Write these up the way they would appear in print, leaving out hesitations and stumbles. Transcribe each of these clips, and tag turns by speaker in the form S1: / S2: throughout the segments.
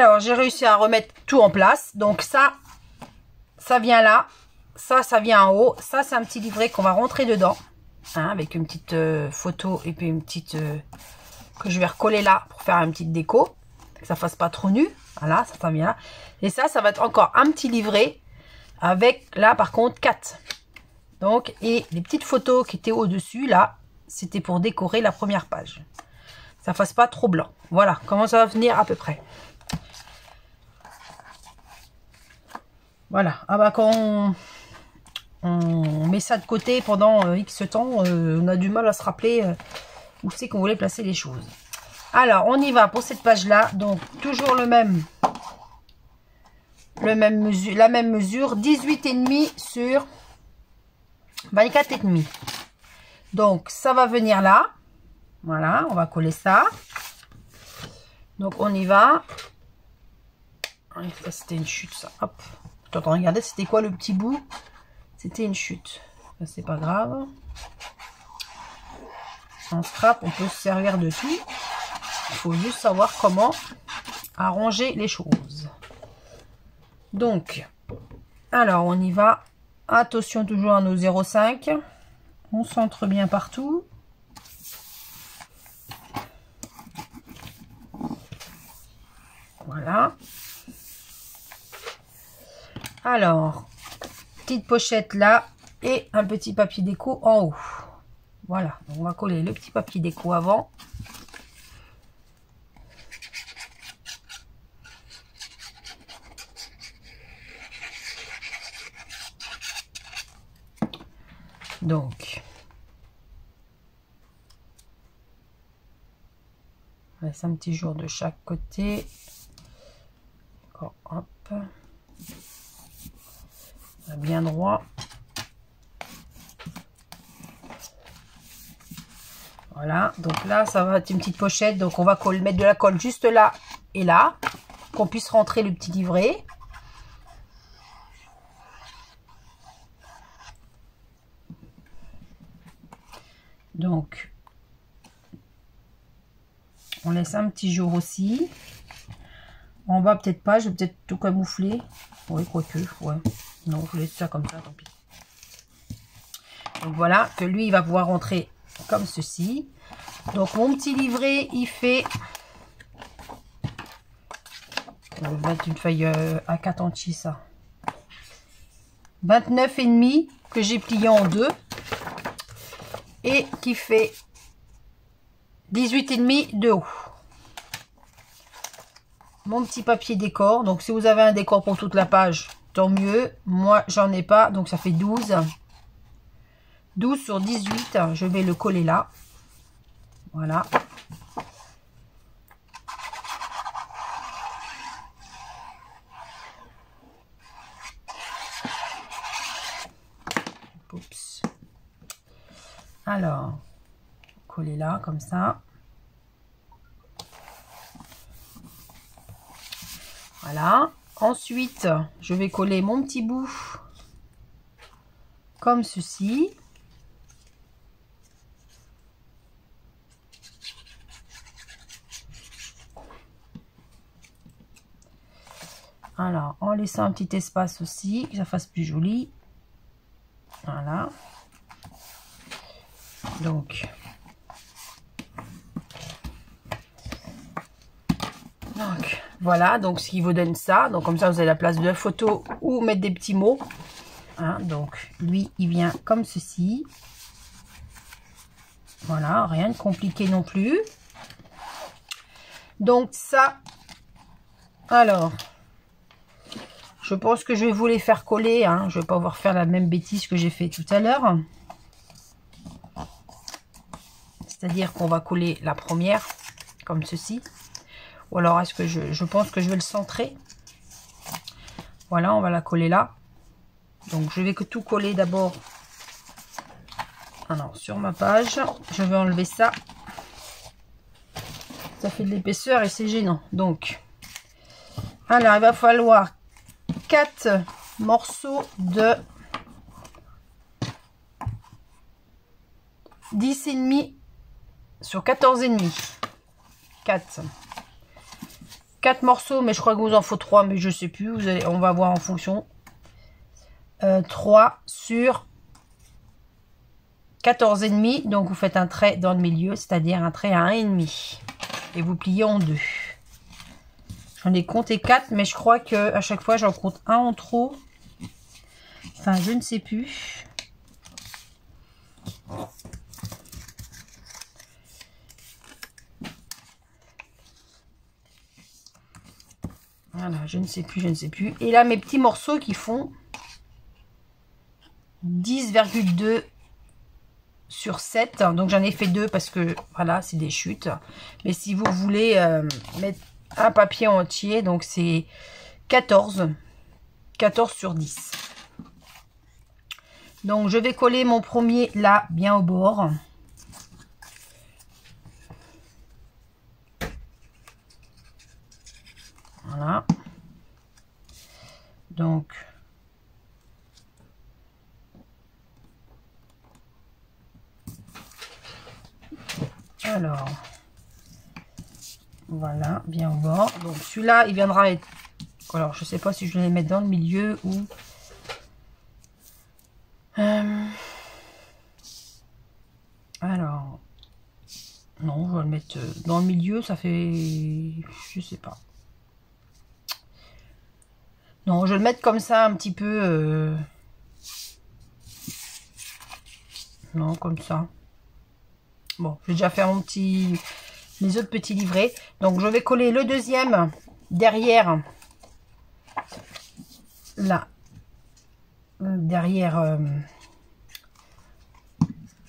S1: Alors, j'ai réussi à remettre tout en place. Donc ça vient là. Ça vient en haut. Ça, c'est un petit livret qu'on va rentrer dedans. Hein, avec une petite photo et puis une petite... que je vais recoller là pour faire une petite déco. Que ça fasse pas trop nu. Voilà, ça vient là. Et ça va être encore un petit livret. Avec, là, par contre, 4. Donc, et les petites photos qui étaient au-dessus, là, c'était pour décorer la première page. Ça fasse pas trop blanc. Voilà, comment ça va venir à peu près. Voilà. Ah bah, quand on met ça de côté pendant X temps, on a du mal à se rappeler où c'est qu'on voulait placer les choses. Alors, on y va pour cette page-là. Donc, toujours la même mesure, 18,5 sur 24,5. Donc, ça va venir là. Voilà, on va coller ça. Donc, on y va. Ça, c'était une chute, ça. Hop. Attends, regardez, c'était quoi le petit bout? C'était une chute. Ça, c'est pas grave. En scrap, on peut se servir de tout. Il faut juste savoir comment arranger les choses. Donc, alors, on y va. Attention toujours à nos 0,5. On centre bien partout. Voilà. Alors, petite pochette là et un petit papier déco en haut. Voilà, on va coller le petit papier déco avant. Donc, on laisse un petit jour de chaque côté. Encore, hop. Bien droit. Voilà, donc là, ça va être une petite pochette. Donc, on va mettre de la colle juste là et là, qu'on puisse rentrer le petit livret. Donc, on laisse un petit jour aussi. En bas, peut-être pas. Je vais peut-être tout camoufler. Oui, quoique, ouais. Non, je laisse ça comme ça, tant pis. Donc, voilà, que lui, il va pouvoir rentrer comme ceci. Donc, mon petit livret, il fait... On va mettre une feuille à 4 entiers, ça. 29,5 que j'ai plié en deux. Et qui fait 18,5 de haut. Mon petit papier décor. Donc, si vous avez un décor pour toute la page, tant mieux. Moi, j'en ai pas. Donc, ça fait 12. 12 sur 18. Je vais le coller là. Voilà. Oups. Alors, coller là, comme ça. Voilà. Ensuite, je vais coller mon petit bout comme ceci. Alors, en laissant un petit espace aussi, que ça fasse plus joli. Voilà. Donc, voilà, donc ce qui vous donne ça. Donc, comme ça, vous avez la place de la photo ou mettre des petits mots. Hein, donc, lui, il vient comme ceci. Voilà, rien de compliqué non plus. Donc, ça, alors... Je pense que je vais vous les faire coller. Hein. Je ne vais pas vous refaire la même bêtise que j'ai fait tout à l'heure. C'est-à-dire qu'on va coller la première, comme ceci. Ou alors, est-ce que je pense que je vais le centrer. Voilà, on va la coller là. Donc, je vais que tout coller d'abord. Alors, sur ma page, je vais enlever ça. Ça fait de l'épaisseur et c'est gênant. Donc, alors, il va falloir 4 morceaux de 10,5 sur 14,5. 4. 4 morceaux, mais je crois que vous en faut 3, mais je sais plus. Vous allez, on va voir en fonction. 3 sur 14,5. Donc vous faites un trait dans le milieu, c'est-à-dire un trait à 1,5. Et vous pliez en 2. J'en ai compté 4, mais je crois que à chaque fois j'en compte un en trop. Enfin, je ne sais plus. Voilà, je ne sais plus, je ne sais plus. Et là, mes petits morceaux qui font 10,2 sur 7. Donc, j'en ai fait 2 parce que, voilà, c'est des chutes. Mais si vous voulez mettre un papier entier, donc c'est 14. 14 sur 10. Donc, je vais coller mon premier là, bien au bord. Voilà. Donc, alors, voilà, bien au bord. Donc, celui-là, il viendra être... Alors, je sais pas si je vais les mettre dans le milieu ou... Alors, non, je vais le mettre dans le milieu, ça fait... Je sais pas. Non, je vais le mettre comme ça, un petit peu... Non, comme ça. Bon, je vais déjà faire mes autres petits livrets. Donc, je vais coller le deuxième derrière. Là. Derrière...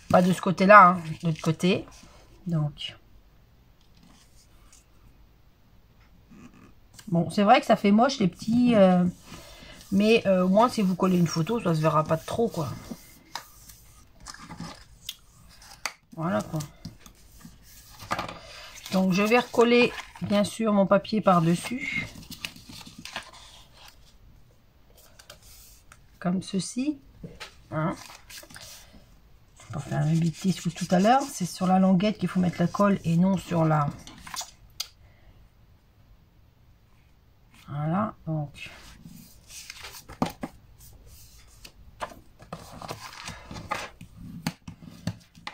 S1: pas de ce côté-là, hein, de l'autre côté. Donc... Bon, c'est vrai que ça fait moche les petits... mais au moins, si vous collez une photo, ça se verra pas trop, quoi. Voilà, quoi. Donc, je vais recoller, bien sûr, mon papier par-dessus. Comme ceci. Hein. Pour faire un bêtise tout à l'heure, c'est sur la languette qu'il faut mettre la colle et non sur la... Voilà, donc...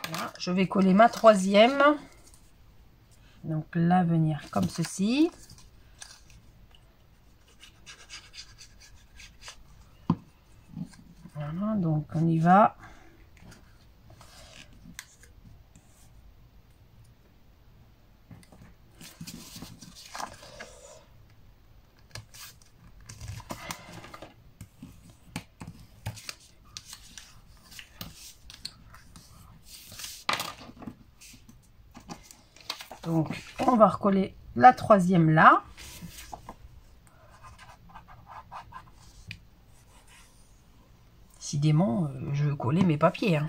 S1: Voilà, je vais coller ma troisième. Donc là, venir comme ceci. Voilà, donc on y va. Donc, on va recoller la troisième là. Décidément, je veux coller mes papiers. Hein.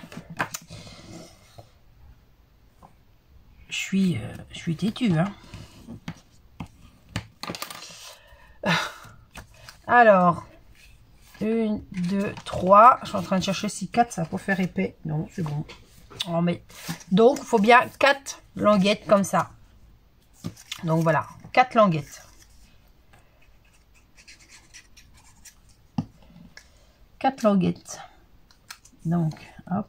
S1: Je suis têtue. Hein. Alors, 1, 2, 3. Je suis en train de chercher si 4, ça va pas faire épais. Non, c'est bon. On met. Donc, il faut bien 4 languettes comme ça. Donc, voilà. 4 languettes. 4 languettes. Donc, hop.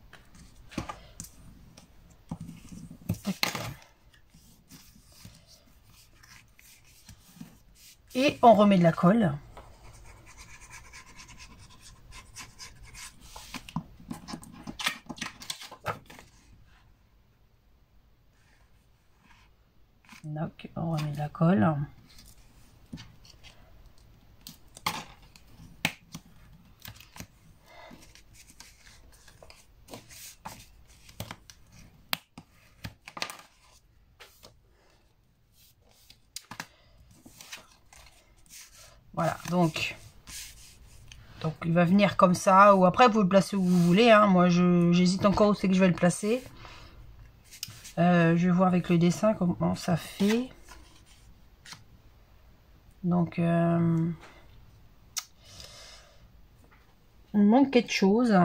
S1: Et on remet de la colle. Donc, on remet de la colle. Voilà, donc il va venir comme ça, ou après vous le placez où vous voulez. Hein. Moi, j'hésite encore où c'est que je vais le placer. Je vais voir avec le dessin comment ça fait. Donc, il manque quelque chose.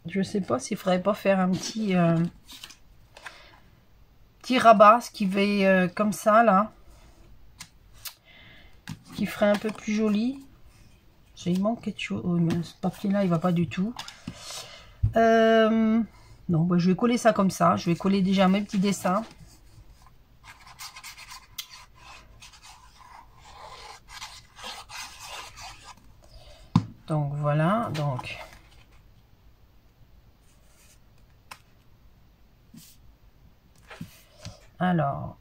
S1: Je sais pas s'il faudrait pas faire un petit petit rabat, ce qui va comme ça là, qui ferait un peu plus joli. Il manque quelque chose. Oh, mais ce papier là il va pas du tout. Non, bah, je vais coller ça comme ça. Je vais coller déjà mes petits dessins. Donc voilà, donc alors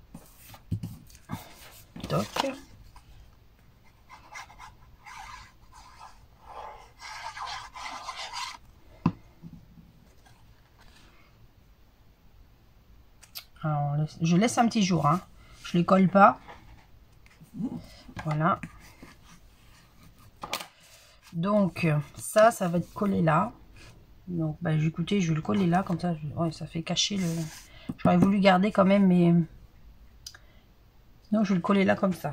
S1: toc. Alors, je laisse un petit jour, hein. Je les colle pas. Voilà. Donc ça va être collé là. Donc bah, écoutez, je vais le coller là comme ça. Ouais, ça fait cacher le. J'aurais voulu garder quand même, mais non, je vais le coller là comme ça.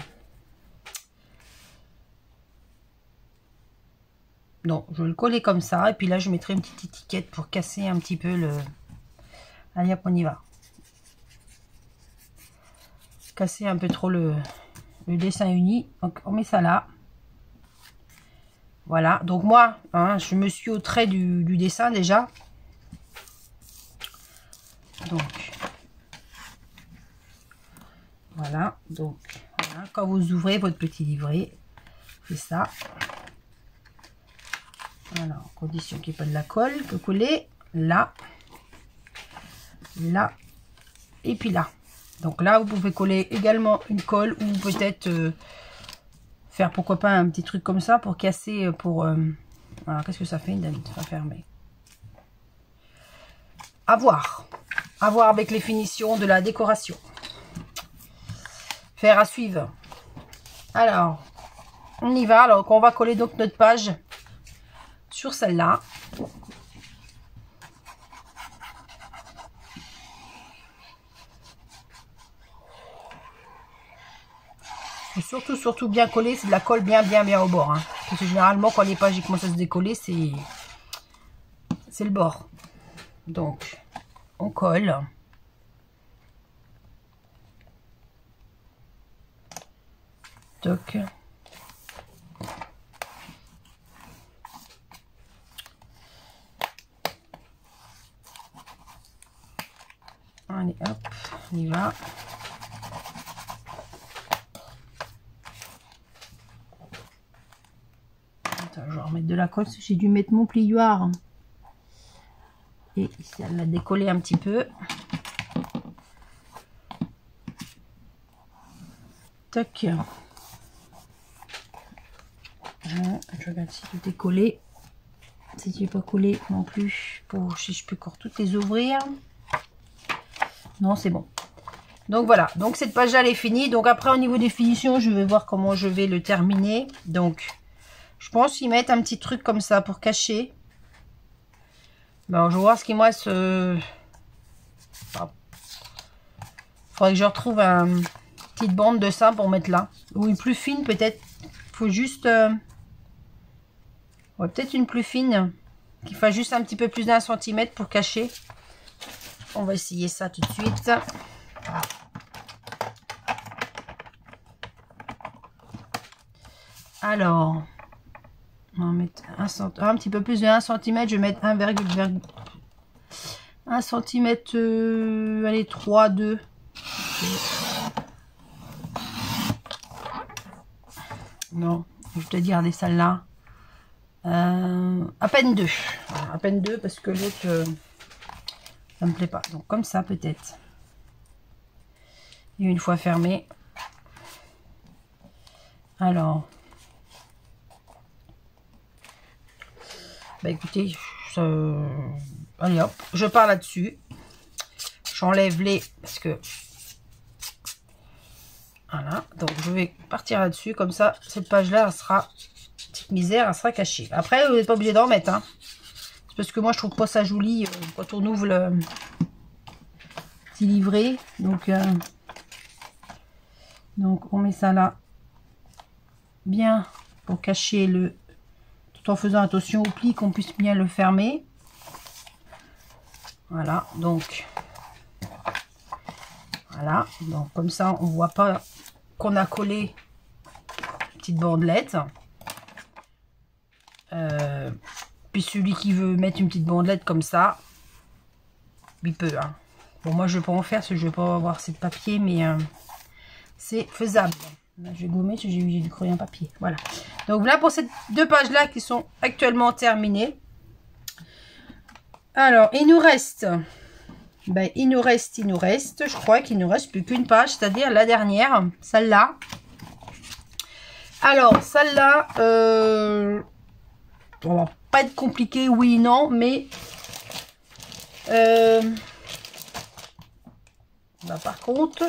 S1: Donc je vais le coller comme ça et puis là je mettrai une petite étiquette pour casser un petit peu le. Allez hop, on y va. Casser un peu trop le dessin uni. Donc on met ça là. Voilà, donc moi, hein, je me suis au trait du dessin déjà. Donc, voilà, donc, voilà. Quand vous ouvrez votre petit livret, c'est ça. Voilà, en condition qu'il n'y ait pas de la colle, que coller là, là, et puis là. Donc là, vous pouvez coller également une colle ou peut-être faire pourquoi pas un petit truc comme ça pour casser, pour... alors, qu'est-ce que ça fait, David? Ça va fermer. À voir avec les finitions de la décoration. Faire à suivre. Alors, on y va. Alors, on va coller donc notre page sur celle-là. Surtout bien coller, c'est de la colle bien au bord. Hein. Parce que généralement, quand les pages commencent à se décoller, c'est le bord. Donc, on colle. Toc. Allez, hop, on y va. Attends, je vais remettre de la colle, j'ai dû mettre mon plioir. Et ici, elle l'a décollé un petit peu. Tac. Voilà, je regarde si tout est collé. Si tu n'es pas collé non plus, pour si je peux encore toutes les ouvrir. Non, c'est bon. Donc voilà, donc cette page là elle est finie. Donc après au niveau des finitions, je vais voir comment je vais le terminer. Donc je pense y mettre un petit truc comme ça pour cacher. Bon, je vais voir ce qu'il me reste. Faudrait que je retrouve une petite bande de ça pour mettre là. Ou une plus fine peut-être. Faut juste... ouais, peut-être une plus fine. Qui fasse juste un petit peu plus d'1 centimètre pour cacher. On va essayer ça tout de suite. Alors, on va mettre un petit peu plus de 1 cm. Je vais mettre 1 cm, allez, 3, 2. Non, je vais te garder celle-là. À peine 2. Voilà, à peine 2 parce que l'autre, ça me plaît pas. Donc comme ça peut-être. Et une fois fermé. Alors. Bah écoutez, allez hop, je pars là-dessus. J'enlève les... parce que... Voilà, donc je vais partir là-dessus. Comme ça, cette page-là, elle sera... petite misère, elle sera cachée. Après, vous n'êtes pas obligé d'en mettre. Hein. C'est parce que moi, je trouve pas ça joli quand on ouvre le petit livret. Donc on met ça là. Bien, pour cacher le... tout en faisant attention au pli, qu'on puisse bien le fermer. Voilà, donc Voilà, donc comme ça, on voit pas qu'on a collé une petite bandelette. Puis celui qui veut mettre une petite bandelette comme ça, il peut. Hein. Bon, moi, je vais pas en faire parce que je vais pas avoir assez de papier, mais c'est faisable. Là, je vais gommer parce que j'ai du creux en papier. Voilà. Donc là, pour ces 2 pages-là qui sont actuellement terminées. Alors, il nous reste... Ben, il nous reste, je crois qu'il nous reste plus qu'une page, c'est-à-dire la dernière, celle-là. Alors, celle-là, on va pas être compliqué, oui, non, mais ben, par contre,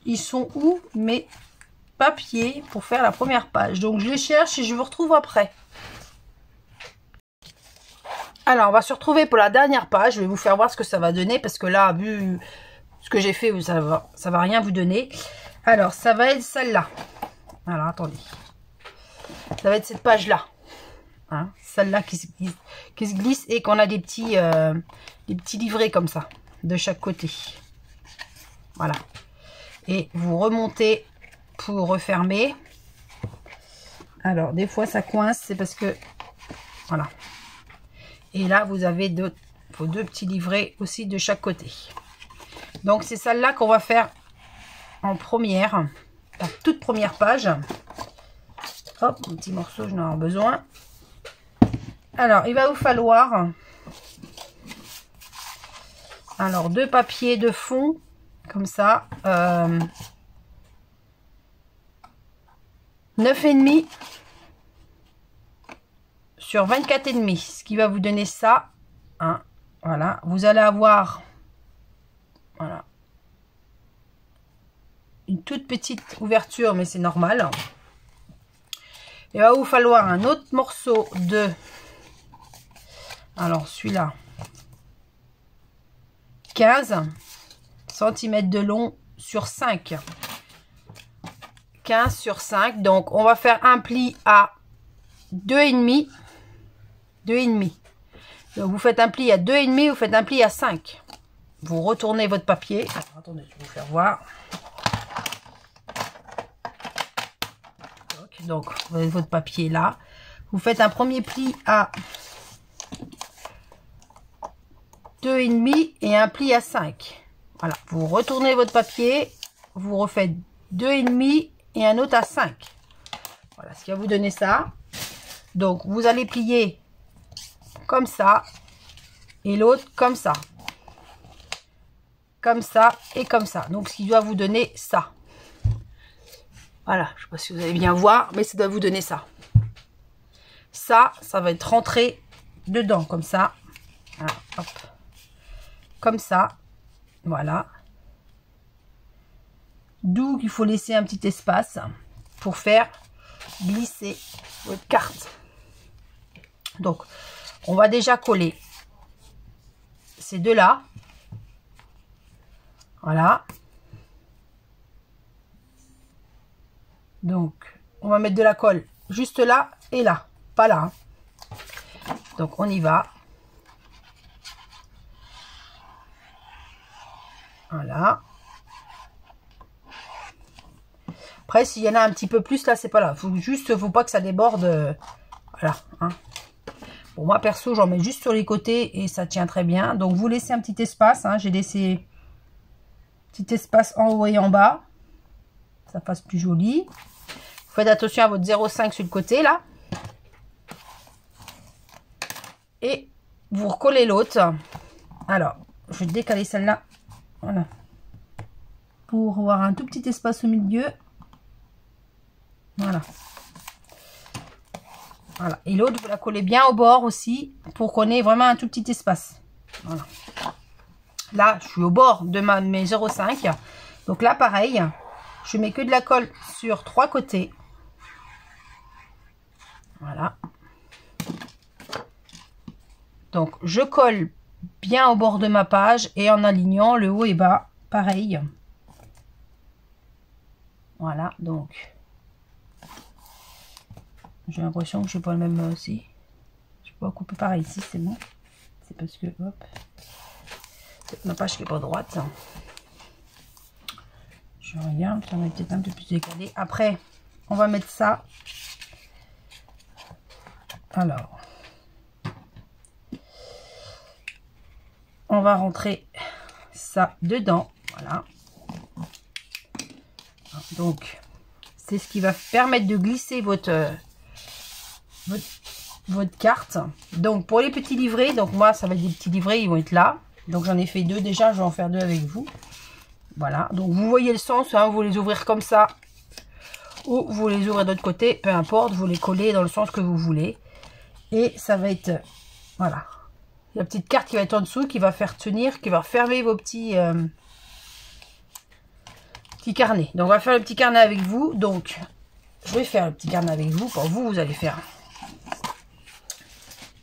S1: ils sont où mes papiers pour faire la première page? Donc, je les cherche et je vous retrouve après. Alors, on va se retrouver pour la dernière page. Je vais vous faire voir ce que ça va donner. Parce que là, vu ce que j'ai fait, ça va rien vous donner. Alors, ça va être celle-là. Alors, attendez. Ça va être cette page-là. Hein, celle-là qui se glisse et qu'on a des petits livrets comme ça. De chaque côté. Voilà. Et vous remontez pour refermer. Alors, des fois, ça coince. C'est parce que... Voilà. Et là, vous avez vos 2 petits livrets aussi de chaque côté. Donc, c'est celle-là qu'on va faire en première. La toute première page. Hop, un petit morceau, je n'en ai besoin. Alors, il va vous falloir... Alors, 2 papiers de fond. Comme ça. 9,5 sur 24,5, ce qui va vous donner ça. Hein, voilà, vous allez avoir voilà, une toute petite ouverture, mais c'est normal. Il va vous falloir un autre morceau de... Alors, celui-là. 15 cm de long sur 5. 15 sur 5. Donc, on va faire un pli à 2,5. 2,5. Donc, vous faites un pli à 2,5, vous faites un pli à 5. Vous retournez votre papier. Alors, attendez, je vais vous faire voir. Donc, vous avez votre papier là. Vous faites un premier pli à 2,5 et un pli à 5. Voilà, vous retournez votre papier. Vous refaites 2,5 et un autre à 5. Voilà, ce qui va vous donner ça. Donc, vous allez plier comme ça et l'autre comme ça et comme ça. Donc ce qui doit vous donner ça. Voilà, je sais pas si vous allez bien voir, mais ça doit vous donner ça. Ça va être rentré dedans comme ça. Voilà, hop, comme ça. Voilà, d'où qu'il faut laisser un petit espace pour faire glisser votre carte. Donc on va déjà coller ces 2 là. Voilà. Donc, on va mettre de la colle juste là et là. Pas là. Hein. Donc, on y va. Voilà. Après, s'il y en a un petit peu plus, là, c'est pas là. Faut pas que ça déborde. Voilà. Hein. Bon, moi, perso, j'en mets juste sur les côtés et ça tient très bien. Donc, vous laissez un petit espace. Hein. J'ai laissé un petit espace en haut et en bas. Ça fasse plus joli. Vous faites attention à votre 0,5 sur le côté, là. Et vous recollez l'autre. Alors, je vais décaler celle-là. Voilà. Pour avoir un tout petit espace au milieu. Voilà. Voilà. Et l'autre, vous la collez bien au bord aussi pour qu'on ait vraiment un tout petit espace. Voilà. Là, je suis au bord de mes 0,5. Donc là, pareil, je mets que de la colle sur 3 côtés. Voilà. Donc, je colle bien au bord de ma page et en alignant le haut et bas, pareil. Voilà, donc... J'ai l'impression que je n'ai pas le même aussi. Je peux pas couper pareil ici, c'est bon. C'est parce que, hop. Ma page qui est pas droite. Je regarde, ça va être peut-être un peu plus décalé. Après, on va mettre ça. Alors, on va rentrer ça dedans. Voilà. Donc, c'est ce qui va permettre de glisser votre carte. Donc, pour les petits livrets, donc moi, ça va être des petits livrets, ils vont être là. Donc, j'en ai fait 2 déjà, je vais en faire 2 avec vous. Voilà, donc vous voyez le sens, hein, vous les ouvrir comme ça, ou vous les ouvrez de l'autre côté, peu importe, vous les collez dans le sens que vous voulez. Et ça va être, voilà, la petite carte qui va être en dessous, qui va faire tenir, qui va fermer vos petits carnets. Donc on va faire le petit carnet avec vous, donc je vais faire le petit carnet avec vous, pour vous, vous allez faire.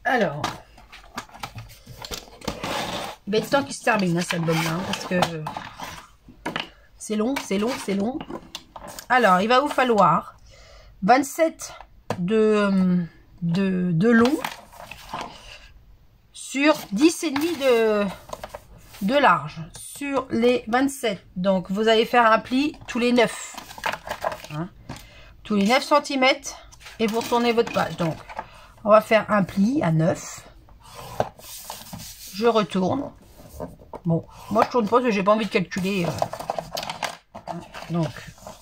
S1: Alors, il y a le temps qui se termine, hein, cette bonne-là, hein, parce que... c'est long, c'est long, c'est long. Alors, il va vous falloir 27 de long sur 10,5 de large. Sur les 27. Donc, vous allez faire un pli tous les 9. Hein, tous les 9 cm. Et vous retournez votre page. Donc, on va faire un pli à 9. Je retourne. Bon, moi, je tourne pas parce que j'ai pas envie de calculer... Donc,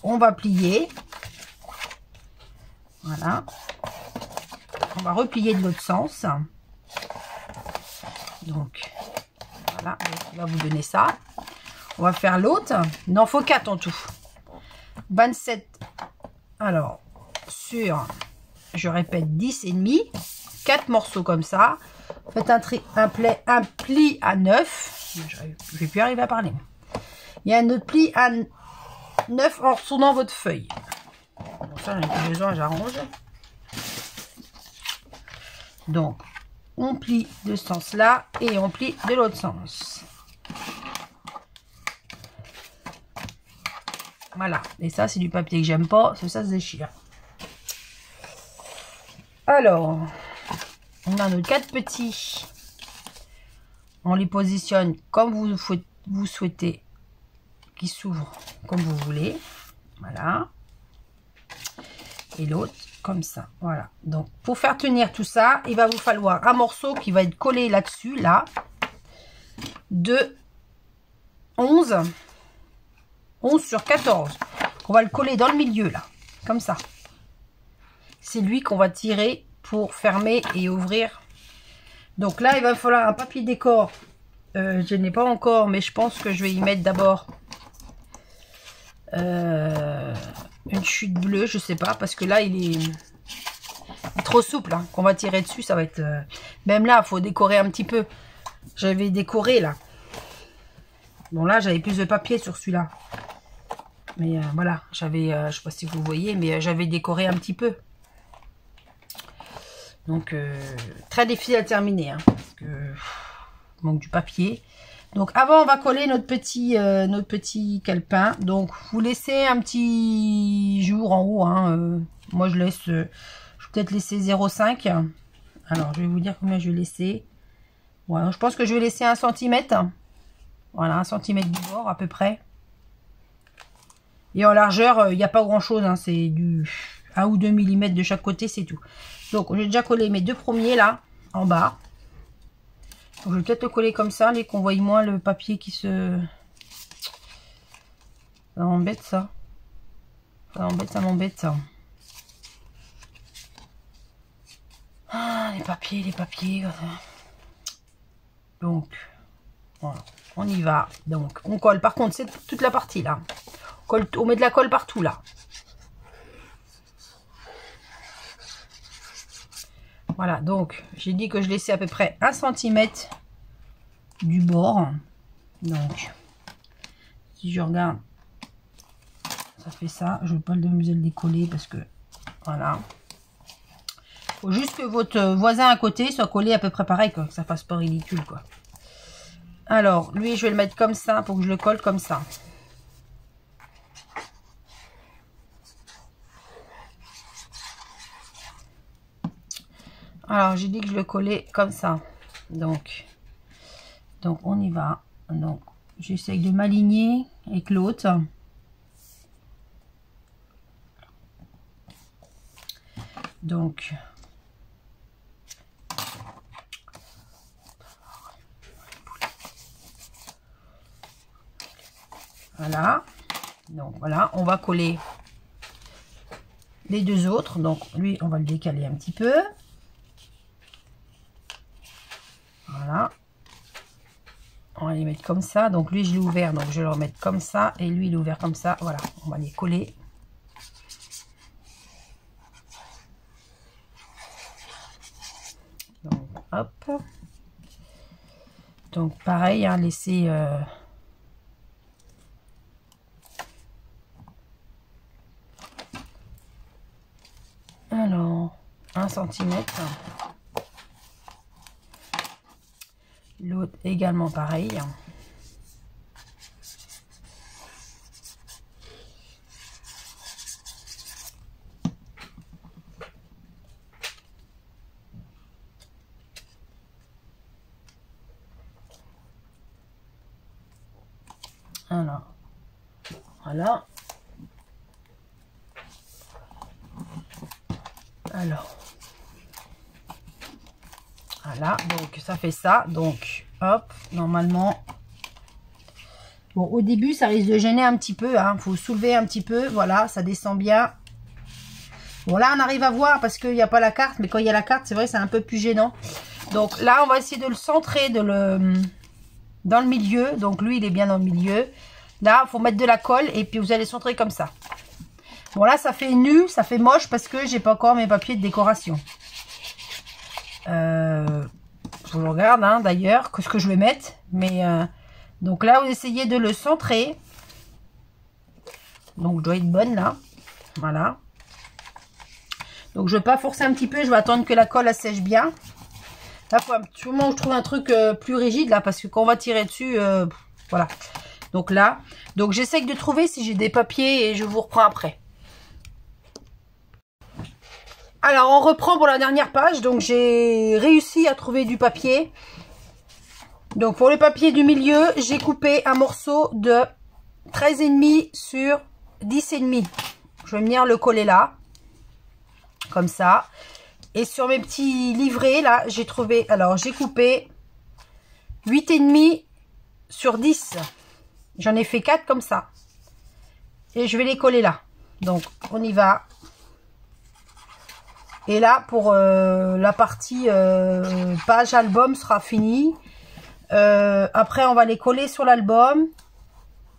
S1: on va plier. Voilà. On va replier de l'autre sens. Donc, voilà. On va vous donner ça. On va faire l'autre. Il en faut 4 en tout. 27. Alors, sur, je répète, 10,5. 4 morceaux comme ça. Faites un pli à 9. Je vais plus arriver à parler. Il y a un autre pli à 9 en retournant votre feuille. Bon, ça, j'en ai besoin, j'arrange. Donc, on plie de ce sens-là et on plie de l'autre sens. Voilà. Et ça, c'est du papier que j'aime pas, parce que ça se déchire. Alors, on a nos 4 petits. On les positionne comme vous souhaitez qui s'ouvrent comme vous voulez. Voilà. Et l'autre comme ça. Voilà. Donc, pour faire tenir tout ça, il va vous falloir un morceau qui va être collé là-dessus, là, de 11 sur 14. On va le coller dans le milieu, là, comme ça. C'est lui qu'on va tirer pour fermer et ouvrir. Donc là, il va falloir un papier décor. Je n'ai pas encore, mais je pense que je vais y mettre d'abord une chute bleue, je sais pas, parce que là, il est trop souple, hein, qu'on va tirer dessus, ça va être... Même là, il faut décorer un petit peu. J'avais décoré, là. Bon, là, j'avais plus de papier sur celui-là. Mais voilà, j'avais, je sais pas si vous voyez, mais j'avais décoré un petit peu. Donc, très difficile à terminer, hein, parce que manque du papier. Donc, avant, on va coller notre petit calepin. Donc, vous laissez un petit jour en haut. Hein, moi, je laisse, je vais peut-être laisser 0,5. Alors, je vais vous dire combien je vais laisser. Voilà, je pense que je vais laisser 1 cm. Voilà, 1 cm du bord, à peu près. Et en largeur, il n'y a pas grand-chose. Hein, c'est du 1 ou 2 mm de chaque côté, c'est tout. Donc, j'ai déjà collé mes 2 premiers, là, en bas. Donc, je vais peut-être le coller comme ça, qu'on voit moins le papier qui se... Ça m'embête, ça. Ça m'embête, ça. Ah, les papiers. Donc, voilà. On y va. Donc, on colle. Par contre, c'est toute la partie, là. On met de la colle partout, là. Voilà, donc, j'ai dit que je laissais à peu près 1 cm du bord. Donc, si je regarde, ça fait ça. Je ne vais pas m'amuser à le décoller parce que, voilà. Il faut juste que votre voisin à côté soit collé à peu près pareil, quoi, que ça fasse pas ridicule, quoi. Alors, lui, je vais le mettre comme ça pour que je le colle comme ça. Alors, j'ai dit que je le collais comme ça. Donc on y va. Donc, j'essaye de m'aligner avec l'autre. Donc, voilà. Donc, voilà, on va coller les deux autres. Donc, lui, on va le décaler un petit peu. Voilà. On va les mettre comme ça. Donc, lui, je l'ai ouvert. Donc, je vais le remettre comme ça. Et lui, il est ouvert comme ça. Voilà, on va les coller. Donc, hop. Donc, pareil, hein, laisser... Alors, 1 cm. L'autre également pareil. Alors, voilà. Alors, voilà, donc ça fait ça. Donc, hop, normalement. Bon, au début, ça risque de gêner un petit peu. Hein. Faut soulever un petit peu. Voilà, ça descend bien. Bon, là, on arrive à voir parce qu'il n'y a pas la carte. Mais quand il y a la carte, c'est vrai, c'est un peu plus gênant. Donc là, on va essayer de le centrer dans le milieu. Donc, lui, il est bien dans le milieu. Là, il faut mettre de la colle et puis vous allez centrer comme ça. Bon, là, ça fait nu, ça fait moche parce que j'ai pas encore mes papiers de décoration. Je le regarde, hein, d'ailleurs, que ce que je vais mettre. Mais, donc là, vous essayez de le centrer. Donc, je dois être bonne, là. Voilà. Donc, je vais pas forcer un petit peu. Je vais attendre que la colle elle sèche bien. Là, il faut absolument que je trouve un truc plus rigide, là. Parce que quand on va tirer dessus, voilà. Donc là, donc j'essaye de trouver si j'ai des papiers et je vous reprends après. Alors, on reprend pour la dernière page. Donc, j'ai réussi à trouver du papier. Donc, pour le papier du milieu, j'ai coupé un morceau de 13,5 sur 10,5. Je vais venir le coller là. Comme ça. Et sur mes petits livrets, là, j'ai trouvé... Alors, j'ai coupé 8,5 sur 10. J'en ai fait 4 comme ça. Et je vais les coller là. Donc, on y va. Et là, pour la partie page album sera finie. Après, on va les coller sur l'album.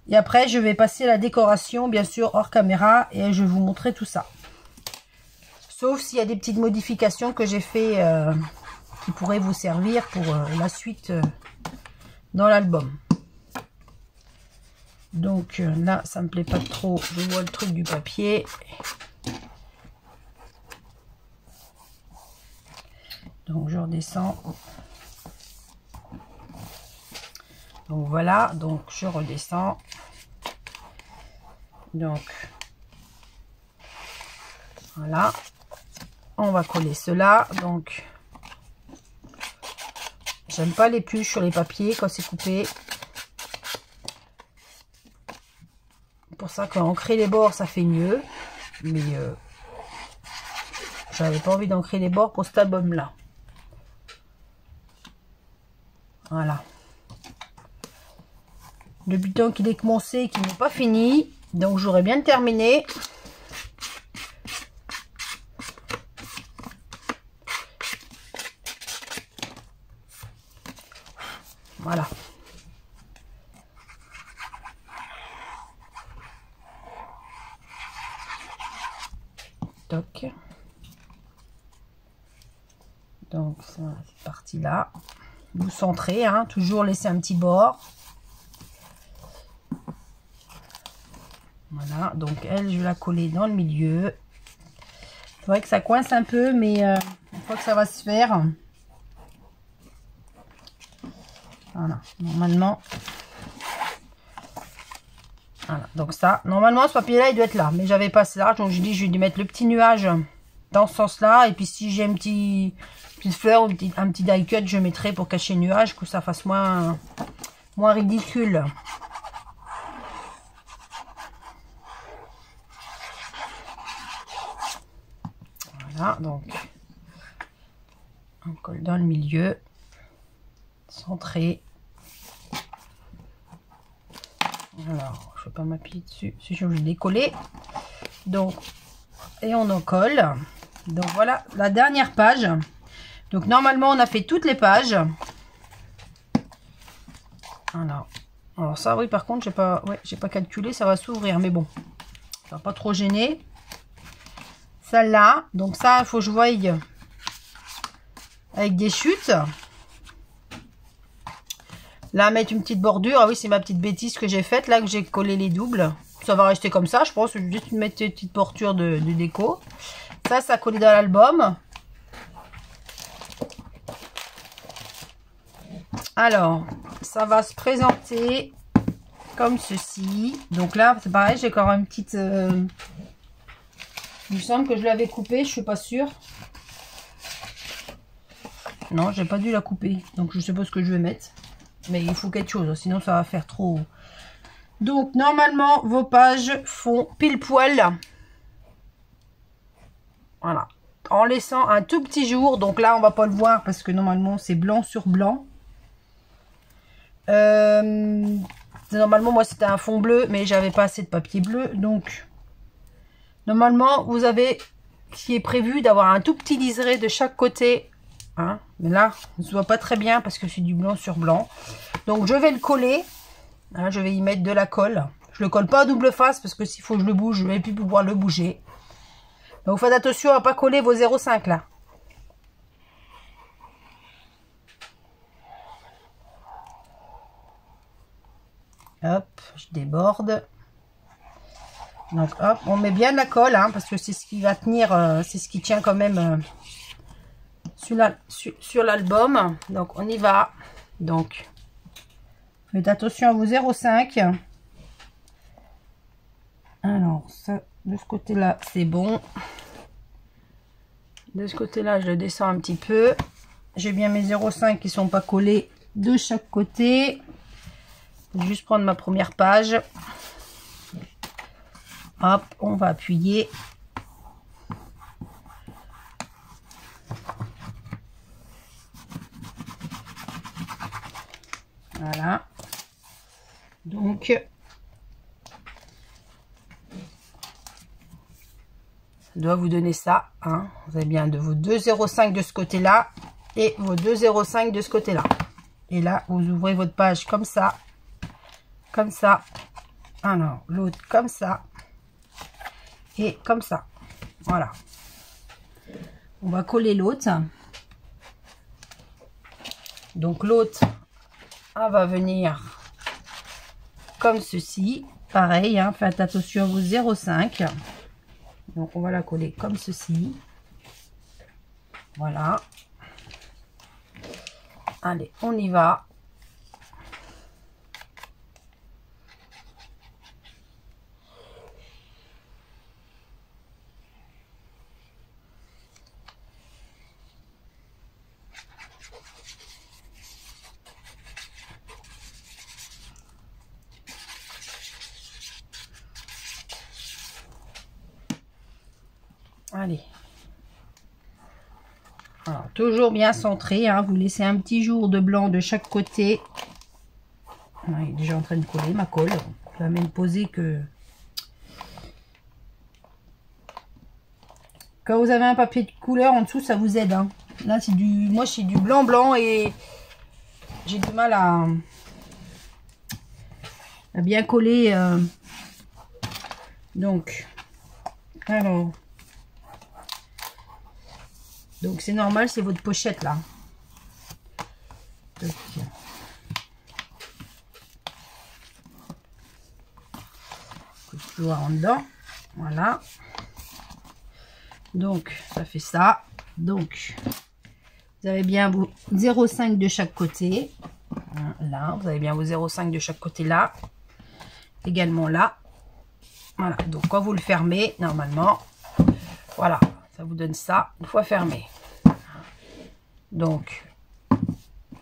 S1: Et après, je vais passer à la décoration, bien sûr, hors caméra. Et je vais vous montrer tout ça. Sauf s'il y a des petites modifications que j'ai fait qui pourraient vous servir pour la suite dans l'album. Donc là, ça me plaît pas trop. Je vois le truc du papier. Donc je redescends. Donc voilà, donc je redescends. Donc voilà. On va coller cela. Donc j'aime pas les pluches sur les papiers quand c'est coupé. Pour ça qu'ancrer les bords ça fait mieux. Mais j'avais pas envie d'ancrer les bords pour cet album là. Voilà. Le bidon qu'il est commencé et qui n'est pas fini. Donc j'aurais bien terminé. Voilà. Toc. Donc ça, cette partie là. Vous centrez, hein, toujours laisser un petit bord. Voilà, donc elle, je vais la coller dans le milieu. C'est vrai que ça coince un peu, mais une fois que ça va se faire. Voilà, normalement. Voilà, donc ça, normalement ce papier-là, il doit être là. Mais j'avais pas ce large, donc j'ai dit, je vais lui mettre le petit nuage dans ce sens-là. Et puis si j'ai une petite fleur ou un petit die cut, je mettrai pour cacher le nuage, que ça fasse moins moins ridicule. Voilà, donc on colle dans le milieu, centré. Alors, je ne vais pas m'appuyer dessus, si je vais le décoller. Donc, et on en colle. Donc voilà la dernière page. Donc normalement on a fait toutes les pages. Alors ça oui, par contre j'ai pas calculé, ça va s'ouvrir, mais bon, ça va pas trop gêner. Celle-là, donc ça il faut que je voie avec des chutes. Là mettre une petite bordure. Ah oui, c'est ma petite bêtise que j'ai faite là, que j'ai collé les doubles. Ça va rester comme ça, je pense. Juste mettre une petite bordure de déco. Ça collé dans l'album. Alors, ça va se présenter comme ceci. Donc là, c'est pareil, j'ai encore une petite... Il me semble que je l'avais coupée, je suis pas sûre. Non, j'ai pas dû la couper. Donc, je sais pas ce que je vais mettre. Mais il faut quelque chose, sinon ça va faire trop... Donc, normalement, vos pages font pile poil. Voilà. En laissant un tout petit jour. Donc là, on va pas le voir parce que normalement, c'est blanc sur blanc. Normalement, moi, c'était un fond bleu, mais j'avais pas assez de papier bleu. Donc, normalement, vous avez ce qui est prévu d'avoir un tout petit liseré de chaque côté. Hein, mais là, on ne se voit pas très bien parce que c'est du blanc sur blanc. Donc, je vais le coller. Hein, je vais y mettre de la colle. Je le colle pas à double face parce que s'il faut que je le bouge, je vais plus pouvoir le bouger. Donc, faites attention à pas coller vos 0,5 là. Hop, je déborde. Donc, hop, on met bien de la colle, hein, parce que c'est ce qui va tenir, c'est ce qui tient quand même sur l'album. Donc, on y va. Donc, faites attention à vos 0,5. Alors, ça, de ce côté-là, c'est bon. De ce côté-là, je le descends un petit peu. J'ai bien mes 0,5 qui sont pas collés de chaque côté. Je vais juste prendre ma première page. Hop, on va appuyer. Voilà. Donc, ça doit vous donner ça. Hein. Vous avez bien de vos 2,05 de ce côté-là et vos 2,05 de ce côté-là. Et là, vous ouvrez votre page comme ça. Comme ça. Alors, l'autre comme ça. Et comme ça. Voilà. On va coller l'autre. Donc, l'autre, elle va venir comme ceci. Pareil, hein, faites attention à vos 0,5. Donc, on va la coller comme ceci. Voilà. Allez, on y va. Allez. Alors, toujours bien centré, hein, vous laissez un petit jour de blanc de chaque côté. Ah, il est déjà en train de coller ma colle. Je vais même poser que... Quand vous avez un papier de couleur en dessous, ça vous aide. Hein. Là, c'est du... Moi, c'est du blanc et j'ai du mal à bien coller. Donc, alors... Donc, c'est normal, c'est votre pochette, là. Donc, toujours en dedans. Voilà. Donc, ça fait ça. Donc, vous avez bien vos 0,5 de chaque côté. Là, vous avez bien vos 0,5 de chaque côté, là. Également là. Voilà. Donc, quand vous le fermez, normalement, voilà. Ça vous donne ça une fois fermé. Donc,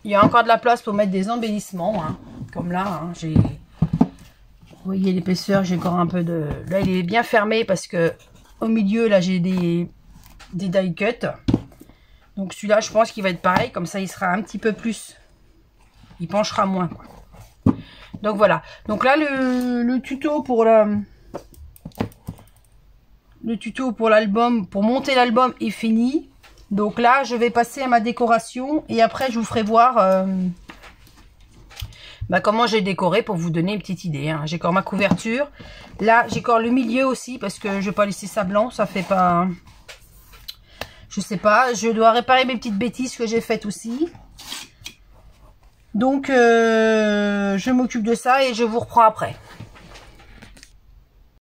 S1: il y a encore de la place pour mettre des embellissements. Hein. Comme là, hein, j'ai... Vous voyez l'épaisseur, j'ai encore un peu de... Là, il est bien fermé parce que au milieu, là, j'ai des die cut. Donc celui-là, je pense qu'il va être pareil. Comme ça, il sera un petit peu plus... Il penchera moins, quoi. Donc voilà. Donc là, le tuto pour la... Le tuto pour l'album, pour monter l'album est fini. Donc là, je vais passer à ma décoration. Et après, je vous ferai voir... comment j'ai décoré pour vous donner une petite idée. Hein. J'ai encore ma couverture. Là, j'ai encore le milieu aussi parce que je vais pas laisser ça blanc. Ça fait pas... Je sais pas. Je dois réparer mes petites bêtises que j'ai faites aussi. Donc, je m'occupe de ça et je vous reprends après.